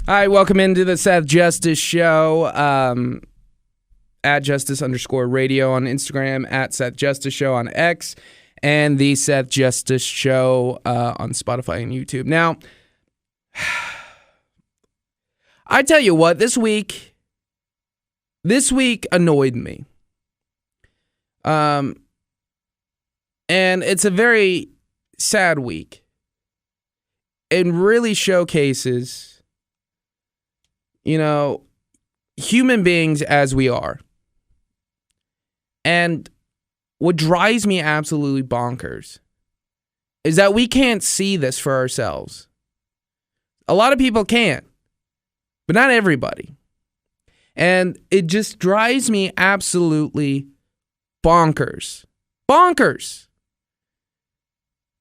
Hi, welcome into the Seth Justice Show. At Justice_radio on Instagram, at Seth Justice Show on X, and the Seth Justice Show on Spotify and YouTube. Now, I tell you what, this week annoyed me. And it's a very sad week. It really showcases, human beings as we are. And what drives me absolutely bonkers is that we can't see this for ourselves. A lot of people can, but not everybody. And it just drives me absolutely bonkers. Bonkers.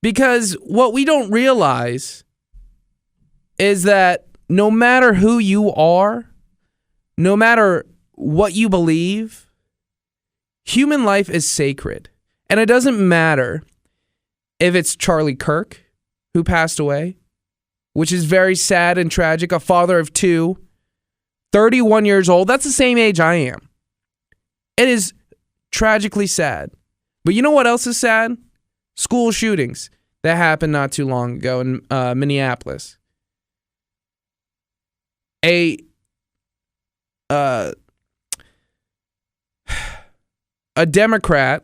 Because what we don't realize is that no matter who you are, no matter what you believe, human life is sacred. And it doesn't matter if it's Charlie Kirk, who passed away, which is very sad and tragic, a father of two, 31 years old. That's the same age I am. It is tragically sad. But you know what else is sad? School shootings that happened not too long ago in Minneapolis. A Democrat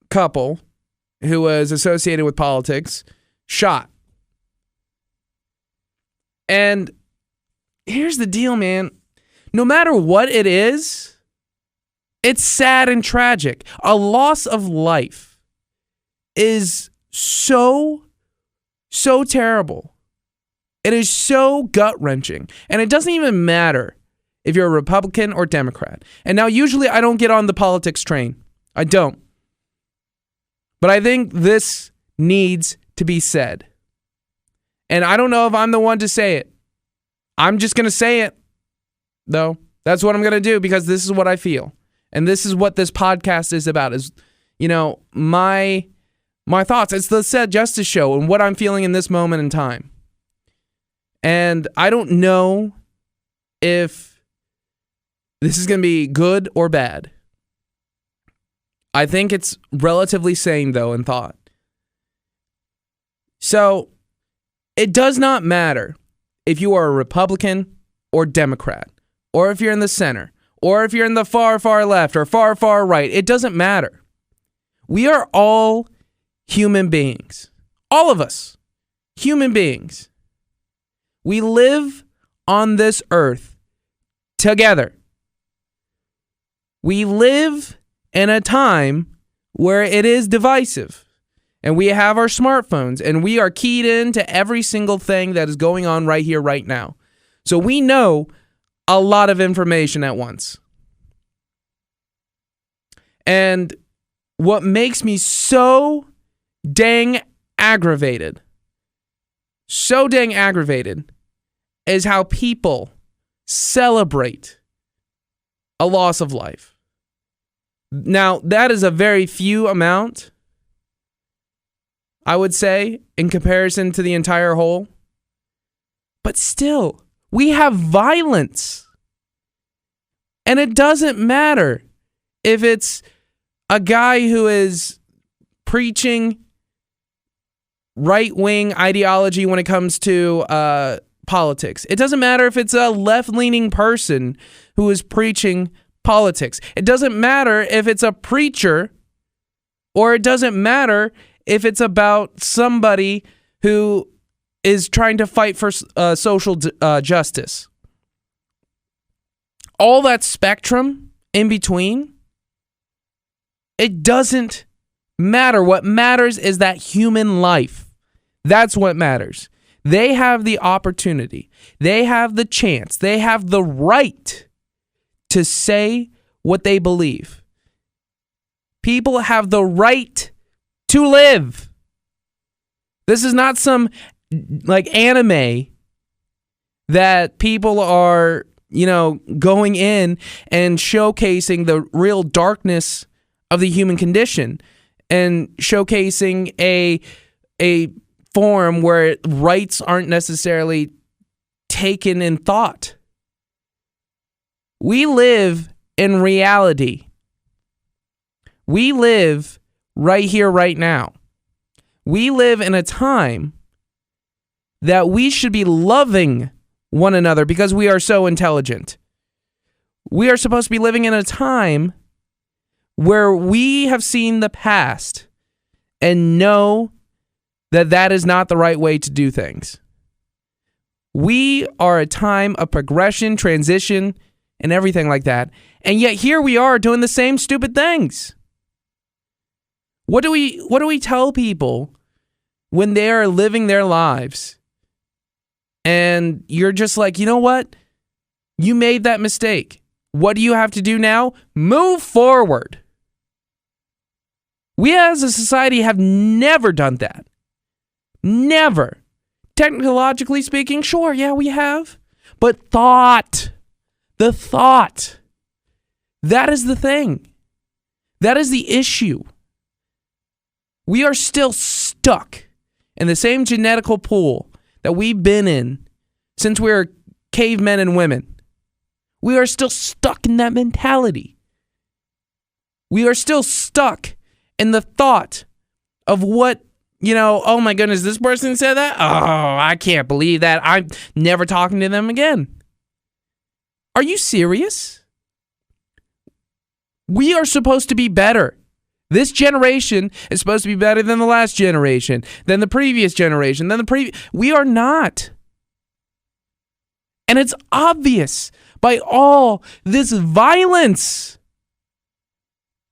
couple who was associated with politics shot. And here's the deal, man. No matter what it is, it's sad and tragic. A loss of life is so terrible. It is so gut-wrenching. And it doesn't even matter if you're a Republican or Democrat. And now usually I don't get on the politics train. I don't. But I think this needs to be said. And I don't know if I'm the one to say it. I'm just going to say it, though. That's what I'm going to do because this is what I feel. And this is what this podcast is about, is, my thoughts. It's the Seth Justice Show and what I'm feeling in this moment in time. And I don't know if this is going to be good or bad. I think it's relatively sane, though, in thought. So, it does not matter if you are a Republican or Democrat, or if you're in the center, or if you're in the far, far left, or far, far right. It doesn't matter. We are all human beings. All of us. Human beings. We live on this earth together. We live in a time where it is divisive. And we have our smartphones. And we are keyed into every single thing that is going on right here, right now. So we know a lot of information at once. And what makes me so dang aggravated is how people celebrate a loss of life. Now, that is a very few amount, I would say, in comparison to the entire whole. But still, we have violence. And it doesn't matter if it's a guy who is preaching right-wing ideology when it comes to politics. It doesn't matter if it's a left-leaning person who is preaching politics. It doesn't matter if it's a preacher, or it doesn't matter if it's about somebody who is trying to fight for social justice. All that spectrum in between, it doesn't matter. What matters is that human life. That's what matters. They have the opportunity. They have the chance. They have the right to say what they believe. People have the right to live. This is not some anime that people are, going in and showcasing the real darkness of the human condition and showcasing a form where rights aren't necessarily taken in thought. We live in reality. We live right here, right now. We live in a time that we should be loving one another because we are so intelligent. We are supposed to be living in a time where we have seen the past and know that that is not the right way to do things. We are a time of progression, transition, and everything like that. And yet here we are doing the same stupid things. What do we tell people when they are living their lives and you're just like, you know what? You made that mistake. What do you have to do now? Move forward. We as a society have never done that. Never. Technologically speaking, sure, yeah, we have. But the thought, that is the thing. That is the issue. We are still stuck in the same genetical pool that we've been in since we were cavemen and women. We are still stuck in that mentality. We are still stuck in the thought of what, oh my goodness, this person said that? Oh, I can't believe that. I'm never talking to them again. Are you serious? We are supposed to be better. This generation is supposed to be better than the last generation, than the previous generation, We are not. And it's obvious by all this violence.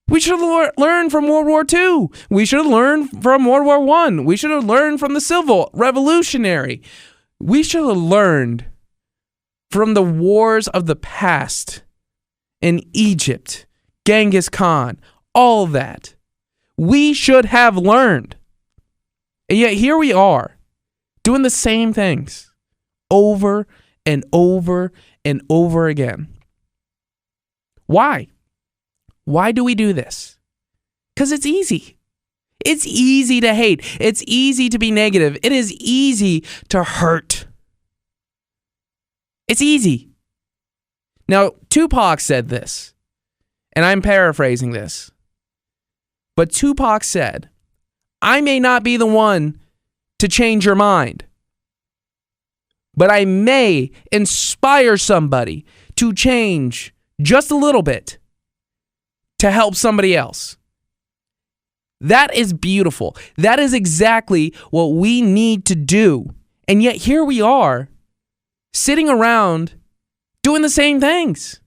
We should have learned from World War II. We should have learned from World War I. We should have learned from the Civil Revolutionary. We should have learned from the wars of the past in Egypt, Genghis Khan, all of that. We should have learned. And yet here we are doing the same things over and over and over again. Why? Why do we do this? Because it's easy. It's easy to hate. It's easy to be negative. It is easy to hurt. It's easy. Now, Tupac said this, and I'm paraphrasing this, but Tupac said, I may not be the one to change your mind, but I may inspire somebody to change just a little bit to help somebody else. That is beautiful. That is exactly what we need to do. And yet here we are, sitting around doing the same things.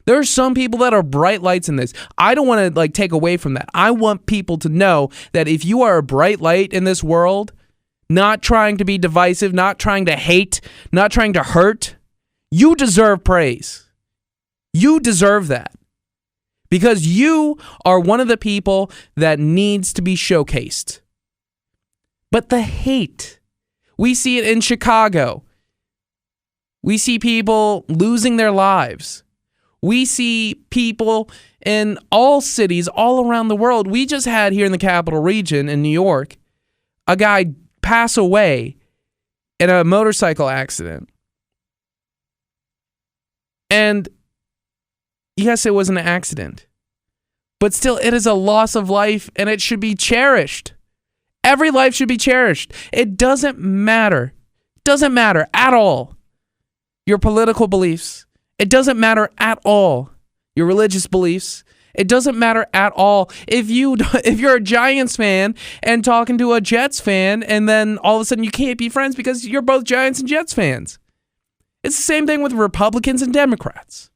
There are some people that are bright lights in this. I don't want to take away from that. I want people to know that if you are a bright light in this world, not trying to be divisive, not trying to hate, not trying to hurt, you deserve praise. You deserve that. Because you are one of the people that needs to be showcased. But the hate, we see it in Chicago. We see people losing their lives. We see people in all cities all around the world. We just had here in the capital region in New York, a guy pass away in a motorcycle accident. And yes, it was an accident. But still, it is a loss of life and it should be cherished. Every life should be cherished. It doesn't matter. Doesn't matter at all. Your political beliefs. It doesn't matter at all. Your religious beliefs. It doesn't matter at all. If you're a Giants fan and talking to a Jets fan and then all of a sudden you can't be friends because you're both Giants and Jets fans. It's the same thing with Republicans and Democrats.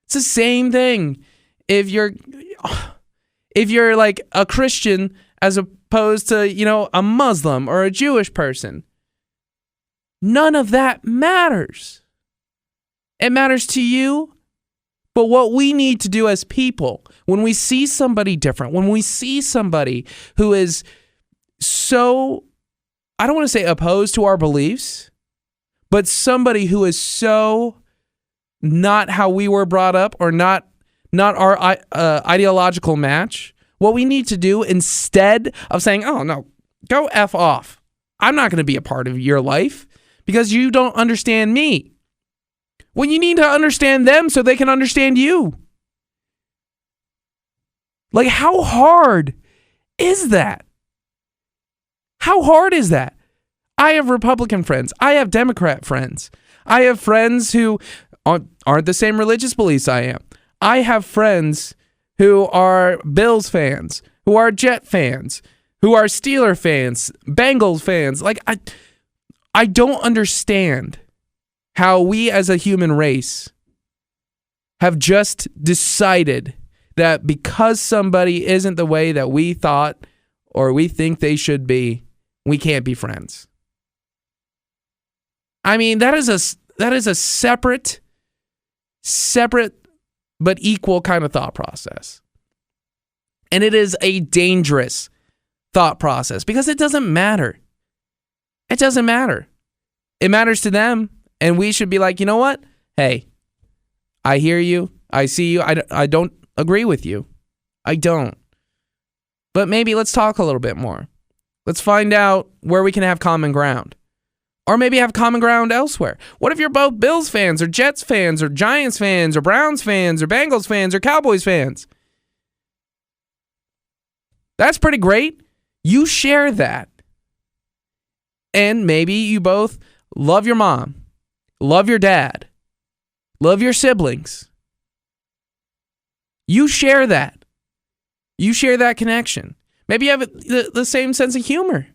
It's the same thing if you're like a Christian as opposed to, a Muslim or a Jewish person. None of that matters. It matters to you. But what we need to do as people, when we see somebody different, when we see somebody who is so, I don't want to say opposed to our beliefs, but somebody who is so not how we were brought up or not our ideological match, what we need to do instead of saying, oh no, go F off. I'm not going to be a part of your life because you don't understand me. Well, you need to understand them so they can understand you. Like, how hard is that? How hard is that? I have Republican friends. I have Democrat friends. I have friends who aren't the same religious beliefs I am. I have friends who are Bills fans, who are Jet fans, who are Steeler fans, Bengals fans. Like, I don't understand how we as a human race have just decided that because somebody isn't the way that we thought or we think they should be, we can't be friends. I mean, that is a separate but equal kind of thought process. And it is a dangerous thought process because it doesn't matter. It doesn't matter. It matters to them, and we should be like, you know what? Hey, I hear you. I see you. I don't agree with you. I don't. But maybe let's talk a little bit more. Let's find out where we can have common ground. Or maybe have common ground elsewhere. What if you're both Bills fans or Jets fans or Giants fans or Browns fans or Bengals fans or Cowboys fans? That's pretty great. You share that. And maybe you both love your mom, love your dad, love your siblings. You share that. You share that connection. Maybe you have the same sense of humor.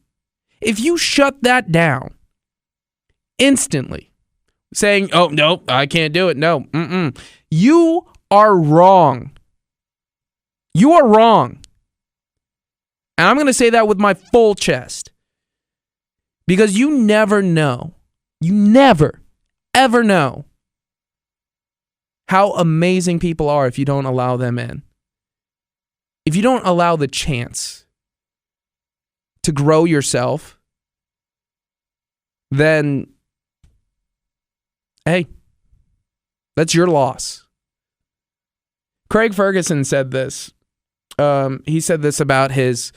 If you shut that down instantly, saying, oh, no, I can't do it. No, you are wrong. You are wrong. And I'm going to say that with my full chest. Because you never know. You never, ever know how amazing people are if you don't allow them in. If you don't allow the chance to grow yourself, then, hey, that's your loss. Craig Ferguson said this. He said this about his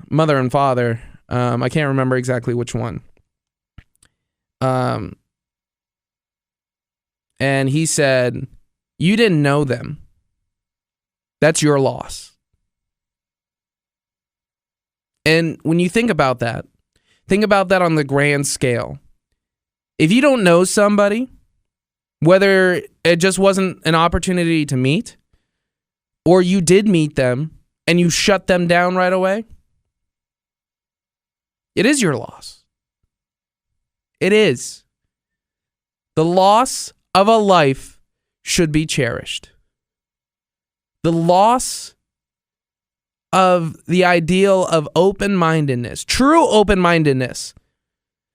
mother and father. I can't remember exactly which one. And he said, you didn't know them. That's your loss. And when you think about that on the grand scale. If you don't know somebody, whether it just wasn't an opportunity to meet, or you did meet them and you shut them down right away, it is your loss. It is. The loss of a life should be cherished. The loss of the ideal of open-mindedness, true open-mindedness,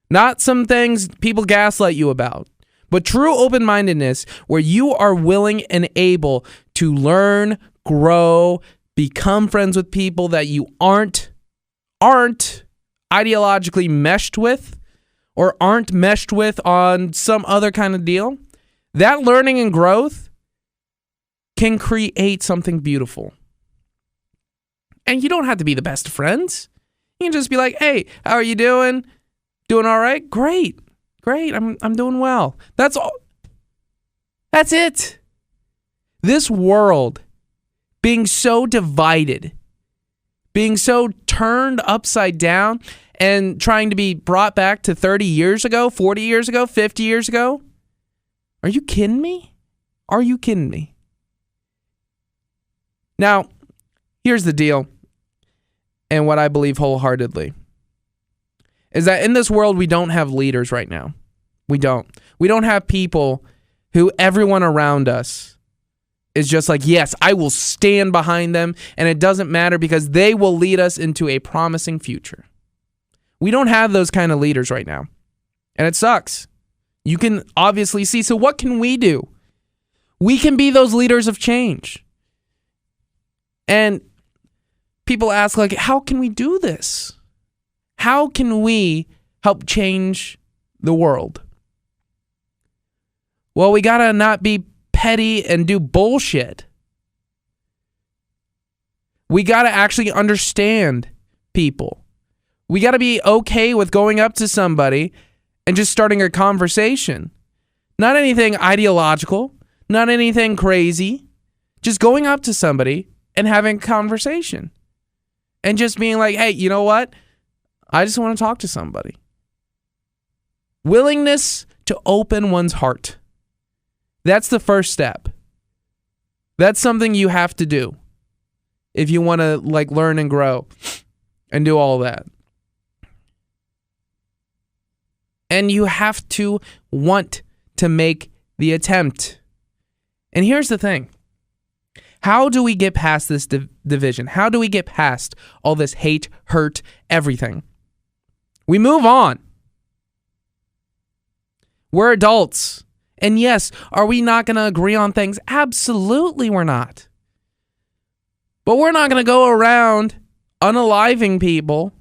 not some things people gaslight you about, but true open-mindedness where you are willing and able to learn, grow, become friends with people that you aren't ideologically meshed with or aren't meshed with on some other kind of deal. That learning and growth can create something beautiful. And you don't have to be the best of friends. You can just be like, hey, how are you doing? Doing all right? Great. I'm doing well. That's all. That's it. This world being so divided, being so turned upside down and trying to be brought back to 30 years ago, 40 years ago, 50 years ago. Are you kidding me? Are you kidding me? Now, here's the deal, and what I believe wholeheartedly, is that in this world, we don't have leaders right now. We don't. We don't have people who everyone around us is just like, yes, I will stand behind them, and it doesn't matter because they will lead us into a promising future. We don't have those kind of leaders right now, and it sucks. You can obviously see. So what can we do? We can be those leaders of change. And people ask, like, how can we do this? How can we help change the world? Well, we gotta not be petty and do bullshit. We gotta actually understand people. We got to be okay with going up to somebody and just starting a conversation. Not anything ideological, not anything crazy. Just going up to somebody and having a conversation. And just being like, hey, you know what? I just want to talk to somebody. Willingness to open one's heart. That's the first step. That's something you have to do if you want to learn and grow and do all that. And you have to want to make the attempt. And here's the thing. How do we get past this division? How do we get past all this hate, hurt, everything? We move on. We're adults. And yes, are we not going to agree on things? Absolutely we're not. But we're not going to go around unaliving people.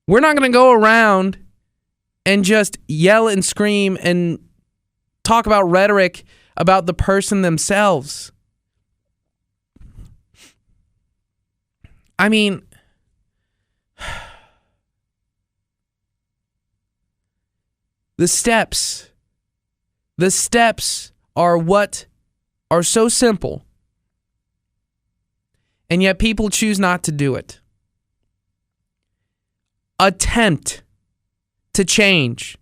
We're not going to go around and just yell and scream and talk about rhetoric about the person themselves. I mean, the steps are what are so simple, and yet people choose not to do it. Attempt to change.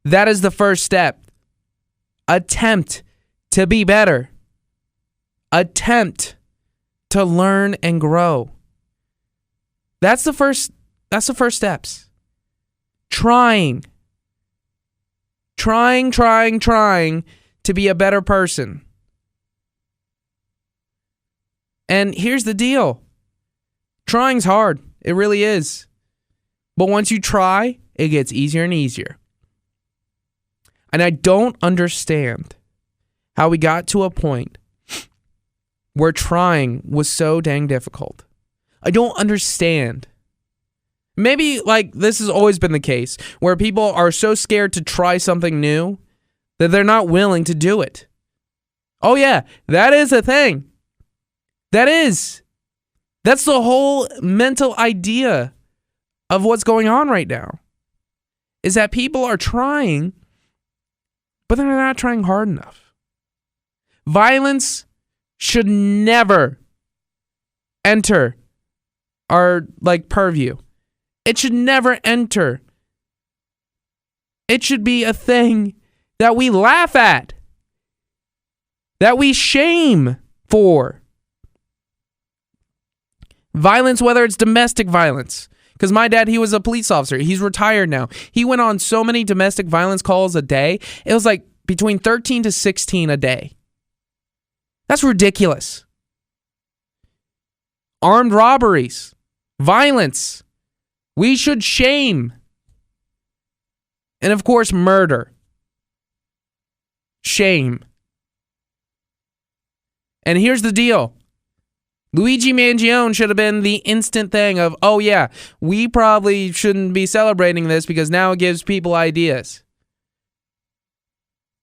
That is the first step. Attempt to be better. Attempt to learn and grow. That's the first steps. Trying to be a better person. And here's the deal. Trying's hard. It really is. But once you try, it gets easier and easier. And I don't understand how we got to a point where trying was so dang difficult. I don't understand. Maybe this has always been the case, where people are so scared to try something new that they're not willing to do it. Oh yeah, that is a thing. That's the whole mental idea of what's going on right now. Is that people are trying, but they're not trying hard enough. Violence should never enter our purview. It should never enter. It should be a thing that we laugh at, that we shame for. Violence, whether it's domestic violence. Because my dad, he was a police officer. He's retired now. He went on so many domestic violence calls a day. It was between 13 to 16 a day. That's ridiculous. Armed robberies. Violence. We should shame. And of course, murder. Shame. And here's the deal. Luigi Mangione should have been the instant thing of, oh yeah, we probably shouldn't be celebrating this because now it gives people ideas.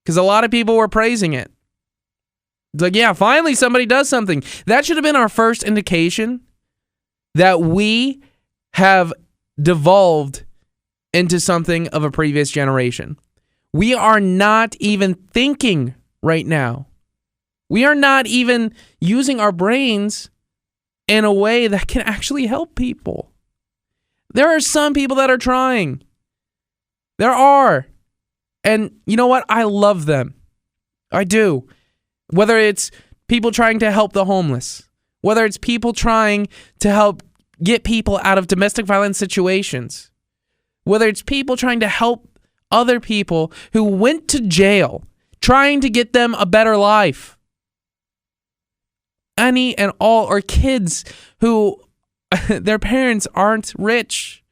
Because a lot of people were praising it. It's yeah, finally somebody does something. That should have been our first indication that we have devolved into something of a previous generation. We are not even thinking right now. We are not even using our brains in a way that can actually help people. There are some people that are trying. There are. And you know what? I love them. I do. Whether it's people trying to help the homeless, whether it's people trying to help get people out of domestic violence situations, whether it's people trying to help other people who went to jail, trying to get them a better life. Any and all, or kids who their parents aren't rich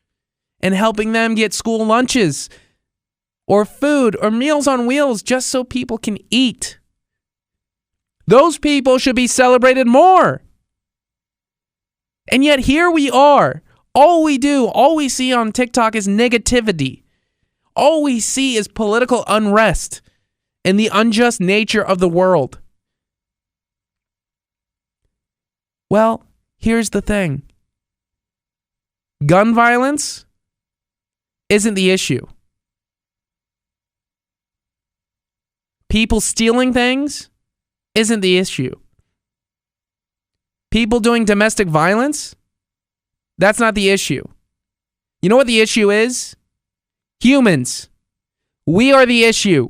and helping them get school lunches or food or Meals on Wheels just so people can eat. Those people should be celebrated more. And yet here we are. All we see on TikTok is negativity. All we see is political unrest and the unjust nature of the world. Well, here's the thing. Gun violence isn't the issue. People stealing things isn't the issue. People doing domestic violence, that's not the issue. You know what the issue is? Humans. We are the issue.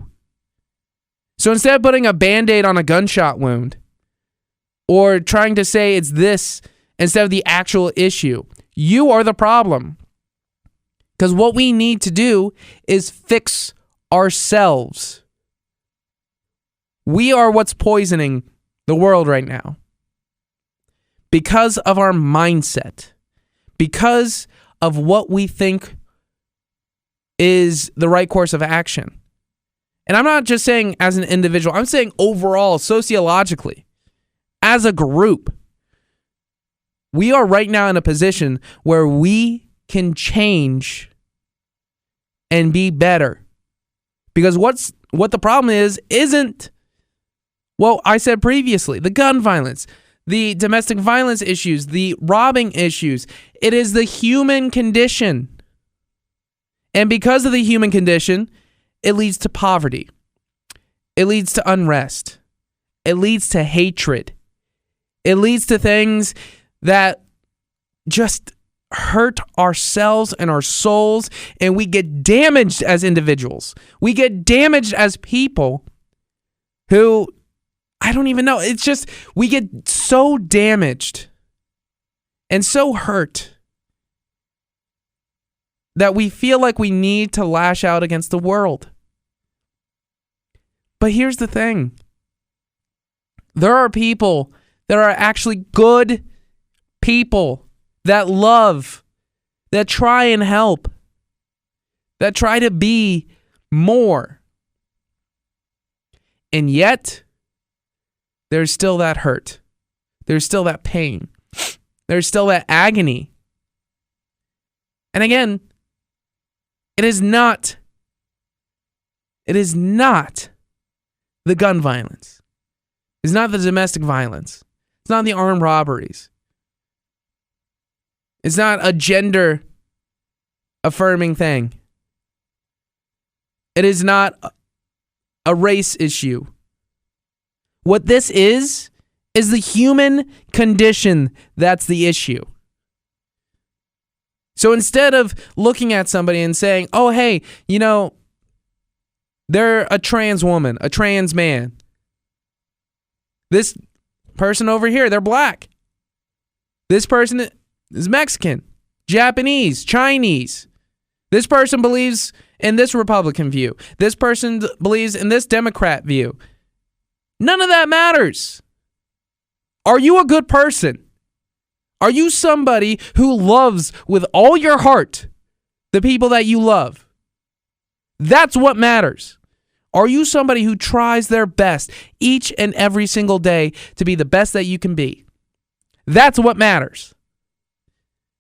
So instead of putting a Band-Aid on a gunshot wound or trying to say it's this instead of the actual issue, you are the problem. Because what we need to do is fix ourselves. We are what's poisoning the world right now. Because of our mindset. Because of what we think is the right course of action. And I'm not just saying as an individual. I'm saying overall, sociologically, as a group. We are right now in a position where we can change and be better. Because what the problem isn't what I said previously. The gun violence, the domestic violence issues, the robbing issues. It is the human condition. And because of the human condition, it leads to poverty. It leads to unrest. It leads to hatred. It leads to things that just hurt ourselves and our souls, and we get damaged as individuals. We get damaged as people who, I don't even know. It's just, we get so damaged and so hurt that we feel like we need to lash out against the world. But here's the thing. There are people that are actually good people that love, that try and help, that try to be more. And yet, there's still that hurt. There's still that pain. There's still that agony. And again, it is not the gun violence. It's not the domestic violence. It's not the armed robberies. It's not a gender affirming thing. It is not a race issue. What this is the human condition that's the issue. So instead of looking at somebody and saying, oh, hey, you know, they're a trans woman, a trans man. This person over here, they're black. This person is Mexican, Japanese, Chinese. This person believes in this Republican view. This person believes in this Democrat view. None of that matters. Are you a good person? Are you somebody who loves with all your heart the people that you love? That's what matters. Are you somebody who tries their best each and every single day to be the best that you can be? That's what matters.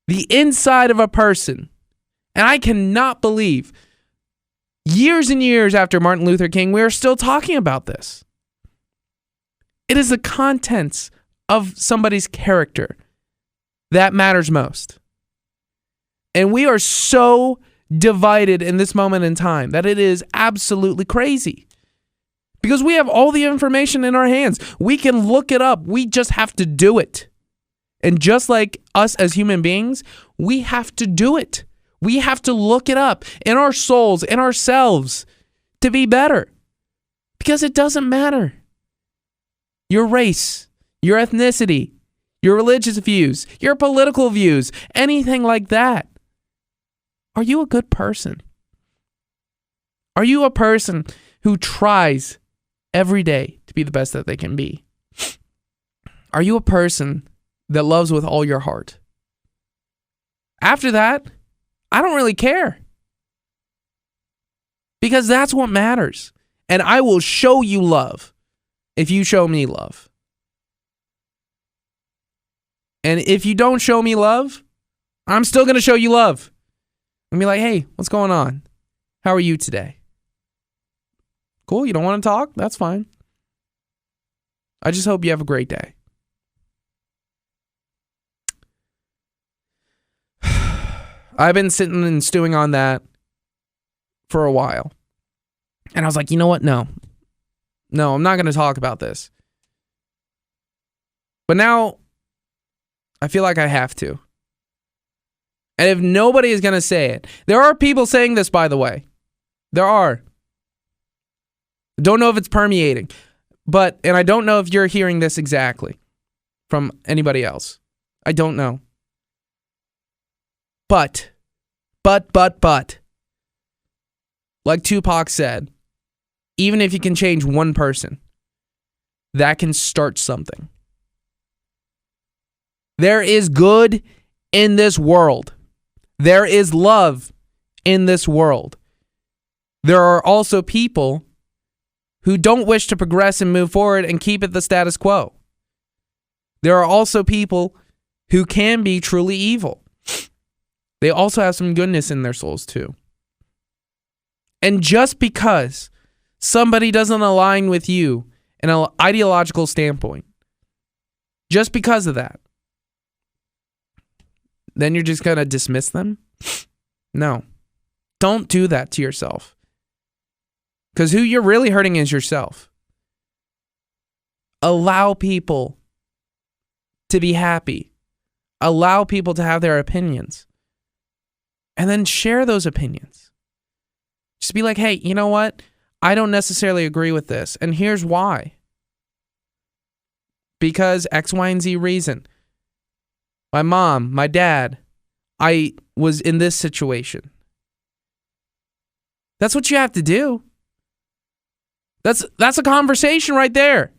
The inside of a person. And I cannot believe years and years after Martin Luther King, we are still talking about this. It is the contents of somebody's character that matters most. And we are so divided in this moment in time that it is absolutely crazy. Because we have all the information in our hands. We can look it up. We just have to do it. And just like us as human beings, we have to do it. We have to look it up in our souls, in ourselves, to be better. Because it doesn't matter. Your race, your ethnicity, your religious views, your political views, anything like that. Are you a good person? Are you a person who tries every day to be the best that they can be? Are you a person that loves with all your heart? After that, I don't really care. Because that's what matters. And I will show you love if you show me love. And if you don't show me love, I'm still going to show you love. And be like, hey, what's going on? How are you today? Cool, you don't want to talk? That's fine. I just hope you have a great day. I've been sitting and stewing on that for a while. And I was like, you know what? No, I'm not going to talk about this. But now I feel like I have to. And if nobody is going to say it, there are people saying this, by the way. There are. Don't know if it's permeating. And I don't know if you're hearing this exactly from anybody else. I don't know. But, like Tupac said, even if you can change one person, that can start something. There is good in this world. There is love in this world. There are also people who don't wish to progress and move forward and keep it the status quo. There are also people who can be truly evil. They also have some goodness in their souls too. And just because somebody doesn't align with you in an ideological standpoint, just because of that, then you're just going to dismiss them? No. Don't do that to yourself. Because who you're really hurting is yourself. Allow people to be happy. Allow people to have their opinions. And then share those opinions. Just be like, hey, you know what? I don't necessarily agree with this. And here's why. Because X, Y, and Z reason. My mom, my dad, I was in this situation. That's what you have to do. That's a conversation right there.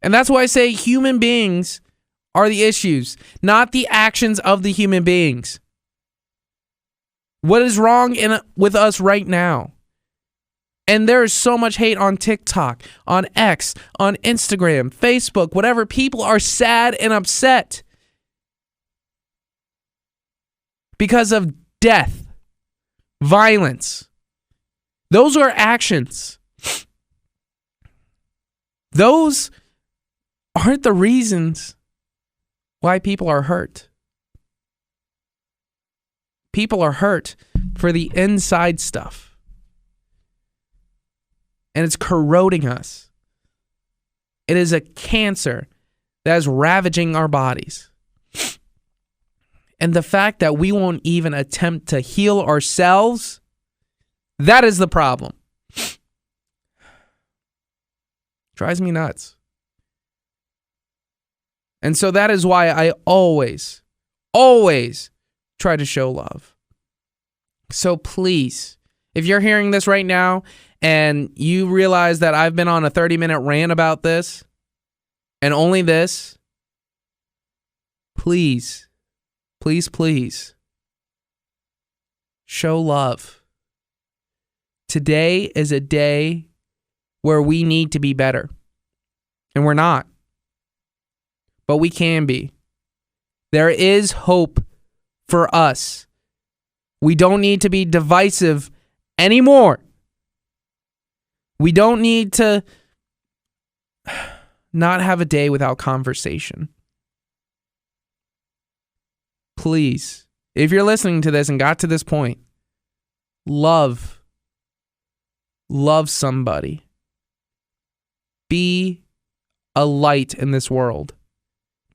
And that's why I say human beings are the issues, not the actions of the human beings. What is wrong with us right now? And there is so much hate on TikTok, on X, on Instagram, Facebook, whatever. People are sad and upset because of death, violence. Those are actions. Those aren't the reasons why people are hurt. People are hurt for the inside stuff. And it's corroding us. It is a cancer that is ravaging our bodies. And the fact that we won't even attempt to heal ourselves, that is the problem. Drives me nuts. And so that is why I always try to show love. So please, if you're hearing this right now and you realize that I've been on a 30-minute rant about this and only this, please, show love. Today is a day where we need to be better. And we're not. But we can be. There is hope for us. We don't need to be divisive anymore. We don't need to not have a day without conversation. Please, if you're listening to this and got to this point, love somebody. Be a light in this world.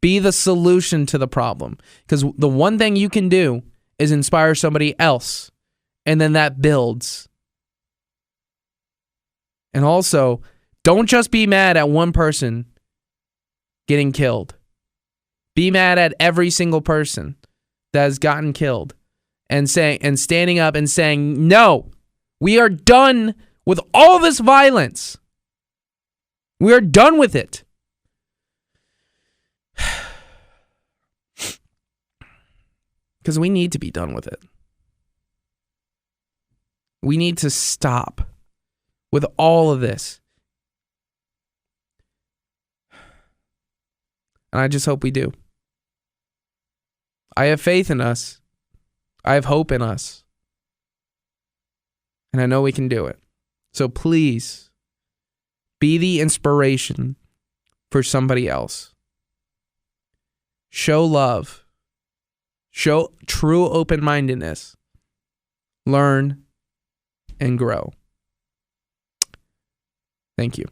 Be the solution to the problem. Because the one thing you can do is inspire somebody else. And then that builds. And also, don't just be mad at one person getting killed. Be mad at every single person that has gotten killed. And standing up and saying, no, we are done with all this violence. We are done with it. Because we need to be done with it. We need to stop with all of this. And I just hope we do. I have faith in us. I have hope in us. And I know we can do it. So please, be the inspiration for somebody else. Show love. Show true open-mindedness. Learn and grow. Thank you.